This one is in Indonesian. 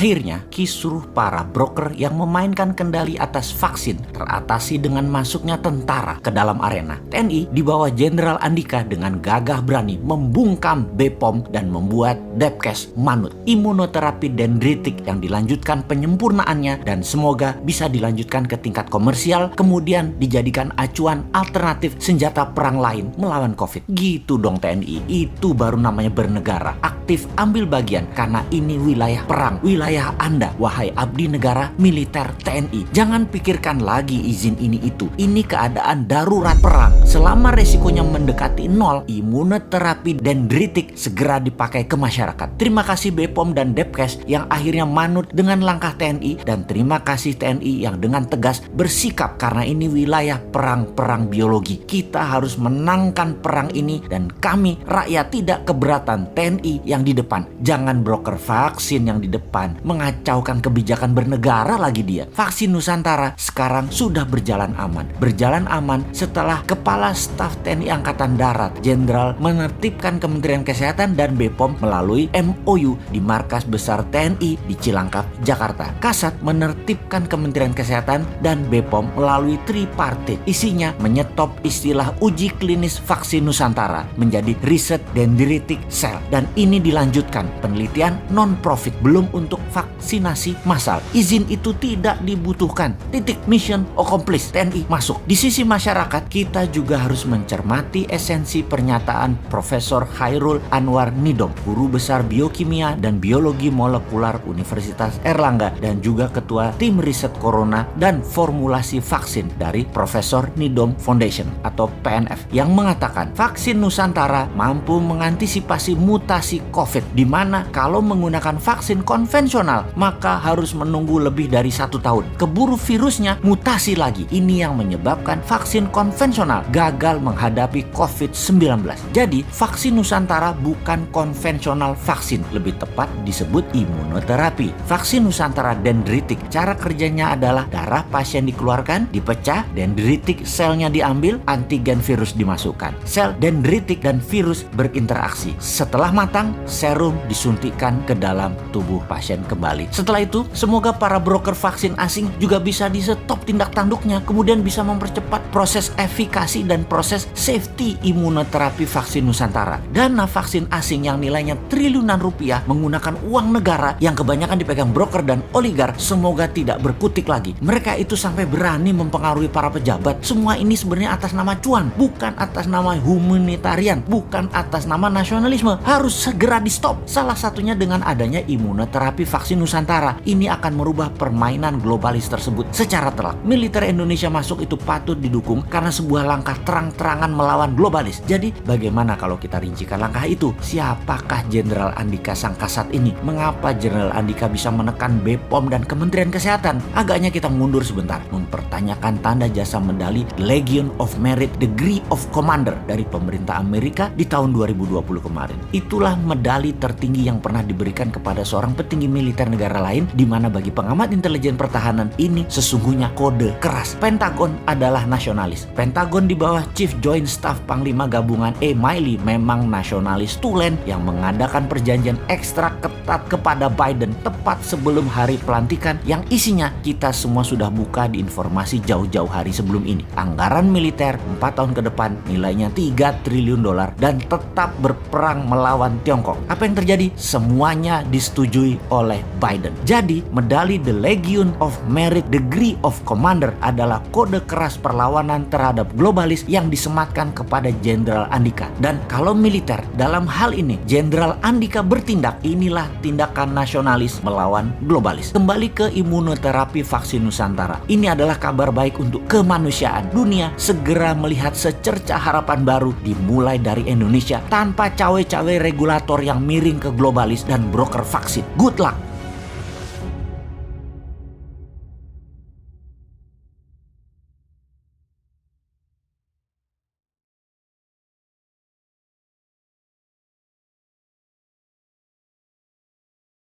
Akhirnya, kisruh para broker yang memainkan kendali atas vaksin teratasi dengan masuknya tentara ke dalam arena. TNI di bawah Jenderal Andika dengan gagah berani membungkam BPOM dan membuat Depkes manut. Imunoterapi dendritik yang dilanjutkan penyempurnaannya dan semoga bisa dilanjutkan ke tingkat komersial, kemudian dijadikan acuan alternatif senjata perang lain melawan COVID. Gitu dong TNI, itu baru namanya bernegara. Aktif ambil bagian karena ini wilayah perang, wilayah Anda, wahai abdi negara militer TNI. Jangan pikirkan lagi izin ini itu. Ini keadaan darurat perang. Selama resikonya mendekati nol, imunoterapi dendritik segera dipakai ke masyarakat. Terima kasih BPOM dan Depkes yang akhirnya manut dengan langkah TNI, dan terima kasih TNI yang dengan tegas bersikap karena ini wilayah perang biologi. Kita harus menangkan perang ini dan kami rakyat tidak keberatan TNI yang di depan. Jangan broker vaksin yang di depan mengacaukan kebijakan bernegara lagi dia. Vaksin Nusantara sekarang sudah berjalan aman. Berjalan aman setelah Kepala Staf TNI Angkatan Darat Jenderal menertibkan Kementerian Kesehatan dan BPOM melalui MOU di Markas Besar TNI di Cilangkap, Jakarta. Kasat menertibkan Kementerian Kesehatan dan BPOM melalui tripartit. Isinya menyetop istilah uji klinis vaksin Nusantara menjadi riset dendritic cell, dan ini dilanjutkan penelitian non-profit belum untuk vaksinasi massal. Izin itu tidak dibutuhkan. Titik, mission accomplished. TNI masuk. Di sisi masyarakat, kita juga harus mencermati esensi pernyataan Profesor Chairul Anwar Nidom, Guru Besar Biokimia dan Biologi Molekular Universitas Erlangga dan juga Ketua Tim Riset Corona dan Formulasi Vaksin dari Profesor Nidom Foundation atau PNF, yang mengatakan vaksin Nusantara mampu mengantisipasi mutasi COVID, di mana kalau menggunakan vaksin konvensional maka harus menunggu lebih dari 1 tahun. Keburu virusnya mutasi lagi. Ini yang menyebabkan vaksin konvensional gagal menghadapi COVID-19. Jadi vaksin Nusantara bukan konvensional vaksin, lebih tepat disebut imunoterapi. Vaksin Nusantara dendritik, cara kerjanya adalah darah pasien dikeluarkan, dipecah, dendritik selnya diambil, antigen virus dimasukkan. Sel dendritik dan virus berinteraksi. Setelah matang, serum disuntikkan ke dalam tubuh pasien kembali. Setelah itu, semoga para broker vaksin asing juga bisa di-stop tindak tanduknya, kemudian bisa mempercepat proses efikasi dan proses safety imunoterapi vaksin Nusantara. Dana vaksin asing yang nilainya triliunan rupiah menggunakan uang negara yang kebanyakan dipegang broker dan oligar semoga tidak berkutik lagi. Mereka itu sampai berani mempengaruhi para pejabat. Semua ini sebenarnya atas nama cuan, bukan atas nama humanitarian, bukan atas nama nasionalisme. Harus segera di-stop. Salah satunya dengan adanya imunoterapi vaksin Nusantara. Ini akan merubah permainan globalis tersebut secara telak. Militer Indonesia masuk itu patut didukung karena sebuah langkah terang-terangan melawan globalis. Jadi bagaimana kalau kita rincikan langkah itu? Siapakah Jenderal Andika sang kasat ini? Mengapa Jenderal Andika bisa menekan BPOM dan Kementerian Kesehatan? Agaknya kita mundur sebentar, mempertanyakan tanda jasa medali Legion of Merit Degree of Commander dari pemerintah Amerika di tahun 2020 kemarin. Itulah medali tertinggi yang pernah diberikan kepada seorang petinggi militer negara lain, di mana bagi pengamat intelijen pertahanan ini sesungguhnya kode keras. Pentagon adalah nasionalis. Pentagon di bawah Chief Joint Staff Panglima Gabungan Miley memang nasionalis tulen yang mengadakan perjanjian ekstra ketat kepada Biden tepat sebelum hari pelantikan, yang isinya kita semua sudah buka di informasi jauh-jauh hari sebelum ini. Anggaran militer 4 tahun ke depan nilainya 3 triliun dolar dan tetap berperang melawan Tiongkok. Apa yang terjadi? Semuanya disetujui oleh Biden. Jadi medali The Legion of Merit Degree of Commander adalah kode keras perlawanan terhadap globalis yang disematkan kepada Jenderal Andika. Dan kalau militer dalam hal ini Jenderal Andika bertindak, inilah tindakan nasionalis melawan globalis. Kembali ke imunoterapi vaksin Nusantara. Ini adalah kabar baik untuk kemanusiaan. Dunia segera melihat secercah harapan baru dimulai dari Indonesia tanpa cawe-cawe regulator yang miring ke globalis dan broker vaksin. Good luck.